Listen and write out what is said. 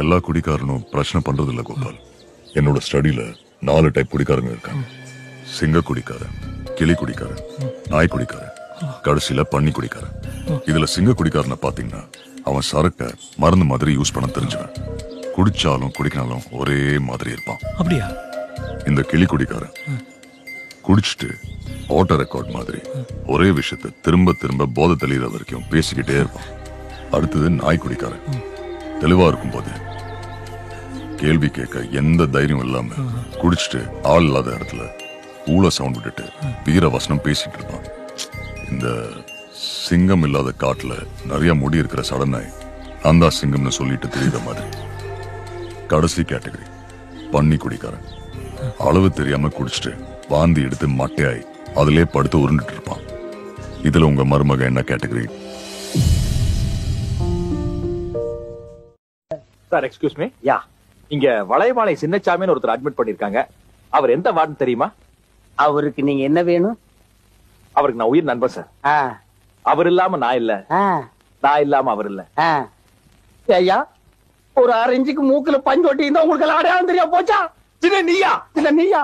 எல்லா குடிக்காரனும் பிரச்சனை பண்றது இல்ல கோபால். என்னோட ஸ்டடியில 4 டைப் குடிக்காரங்க இருக்காங்க. சிங்க குடிக்காரன், கிளி குடிக்காரன், நாய் குடிக்காரன், கடைசியில பன்னி குடிக்காரன். இதுல சிங்க குடிக்காரனை பாத்தீங்கன்னா அவன் சரக்க மருந்து மாதிரி யூஸ் பண்ண தெரிஞ்சவன். குடிச்சாலும் குடிக்கனாலும் ஒரே மாதிரி இருப்பான். அப்படியா? இந்த கிளி குடிக்காரன் குடிச்சிட்டு ஆட்டோ ரெக்கார்ட் மாதிரி ஒரே விஷயத்த திரும்ப திரும்ப போதை தெளிகிற வரைக்கும் பேசிக்கிட்டே இருப்பான். அடுத்தது நாய் குடிக்காரன். தெளிவா இருக்கும் போது கேள்வி கேட்க எந்த தைரியம் இல்லாம குடிச்சிட்டு ஆள் இல்லாத இடத்துல ஊழ சவுண்ட் விட்டுட்டு வீர வசனம் பேசிட்டு இருப்பான். இந்த சிங்கம் இல்லாத காட்டுல நிறைய முடி இருக்கிற சடனாய் அந்த சிங்கம்னு சொல்லிட்டு தெரியுற மாதிரி. கடைசி கேட்டகரி பன்னி குடிக்காரன். அளவு தெரியாம குடிச்சிட்டு வாந்தி எடுத்து மட்டையாய் அதிலே படுத்து உருண்டுட்டு இருப்பான். இதுல உங்க மருமக என்ன category? Sir excuse me. Yeah, இங்க வளையமாலை சின்னச்சாமின்னு ஒருத்தர் அட்மிட் பண்ணிருக்காங்க. அவர் எந்த வார்டுன்னு தெரியுமா? அவருக்கு நீங்க என்ன வேணும்? அவருக்கு நான் உயிர் நண்பன் சார். அவர் இல்லாம நான் இல்ல, நான் இல்லாம அவர் இல்ல. ஐயா, ஒரு 6 இன்ச்சுக்கு மூக்குல பஞ்சு ஒட்டி இருந்தா உங்களுக்கு அடையாளம் தெரியா போச்சா? சின்ன நீயா? சின்ன நீயா?